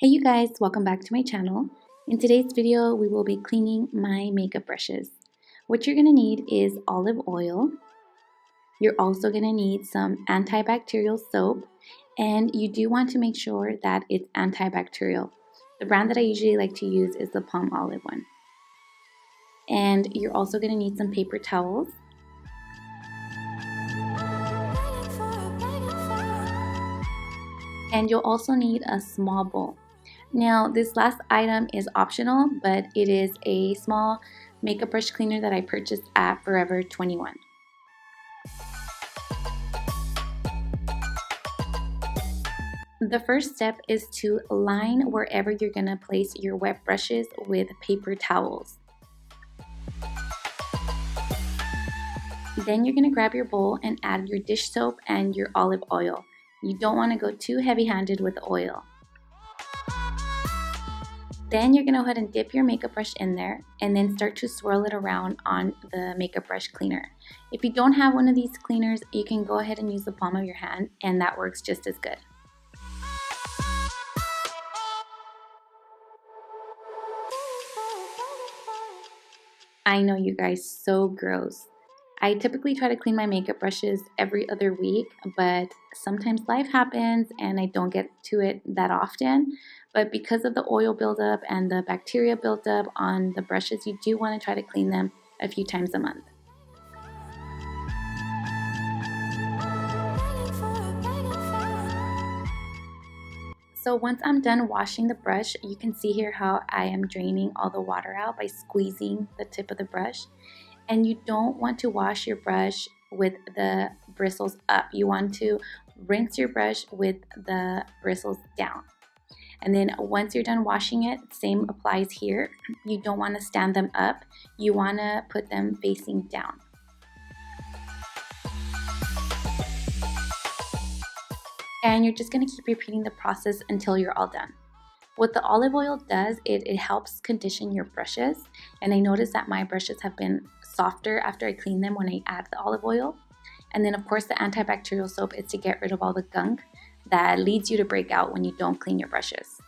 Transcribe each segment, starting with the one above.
Hey you guys, welcome back to my channel. In today's video, we will be cleaning my makeup brushes. What you're gonna need is olive oil. You're also gonna need some antibacterial soap, and you do want to make sure that it's antibacterial. The brand that I usually like to use is the palm olive one. And you're also gonna need some paper towels. And you'll also need a small bowl. Now, this last item is optional, but it is a small makeup brush cleaner that I purchased at Forever 21. The first step is to line wherever you're gonna place your wet brushes with paper towels. Then you're gonna grab your bowl and add your dish soap and your olive oil. You don't wanna go too heavy-handed with the oil. Then you're gonna go ahead and dip your makeup brush in there and then start to swirl it around on the makeup brush cleaner. If you don't have one of these cleaners, you can go ahead and use the palm of your hand, and that works just as good. I know, you guys, so gross. I typically try to clean my makeup brushes every other week, but sometimes life happens and I don't get to it that often. But because of the oil buildup and the bacteria buildup on the brushes, you do want to try to clean them a few times a month. So once I'm done washing the brush, you can see here how I am draining all the water out by squeezing the tip of the brush. And you don't want to wash your brush with the bristles up. You want to rinse your brush with the bristles down. And then once you're done washing it, same applies here. You don't want to stand them up. You want to put them facing down. And you're just going to keep repeating the process until you're all done. What the olive oil does, it helps condition your brushes. And I noticed that my brushes have been softer after I clean them when I add the olive oil. And then of course the antibacterial soap is to get rid of all the gunk that leads you to break out when you don't clean your brushes.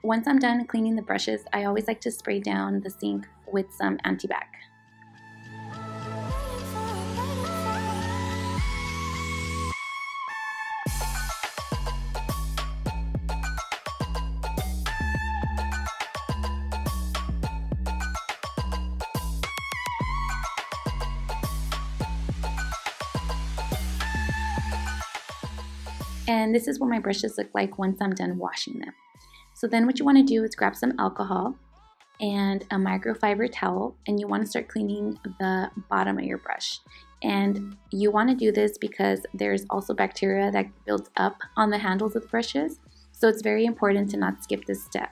once I'm done cleaning the brushes, I always like to spray down the sink with some Antibac. And this is what my brushes look like once I'm done washing them. So then what you want to do is grab some alcohol and a microfiber towel, and you want to start cleaning the bottom of your brush. And you want to do this because there's also bacteria that builds up on the handles of the brushes. So it's very important to not skip this step.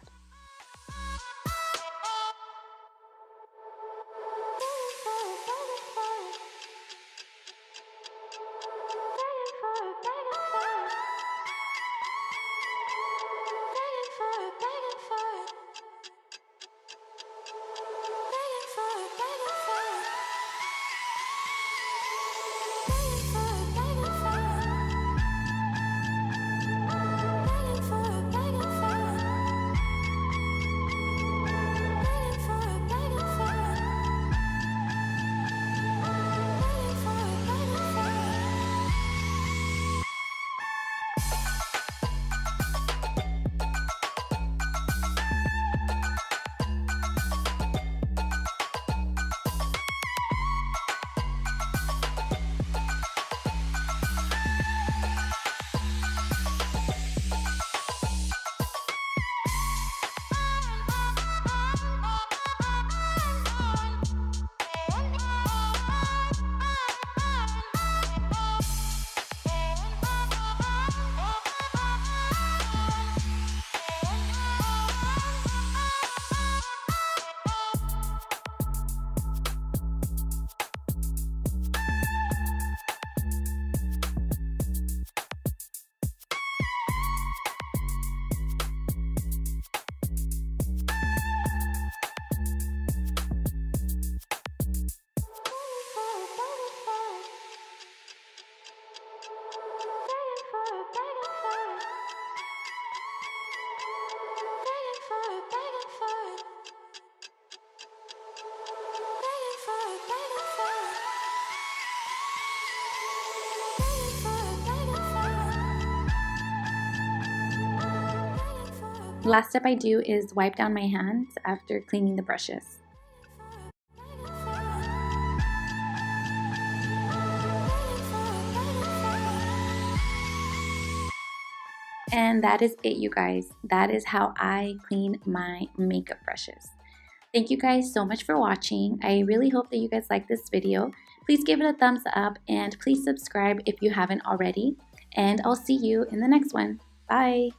The last step I do is wipe down my hands after cleaning the brushes. And that is it, you guys. That is how I clean my makeup brushes. Thank you guys so much for watching. I really hope that you guys like this video. Please give it a thumbs up and please subscribe if you haven't already. And I'll see you in the next one. Bye!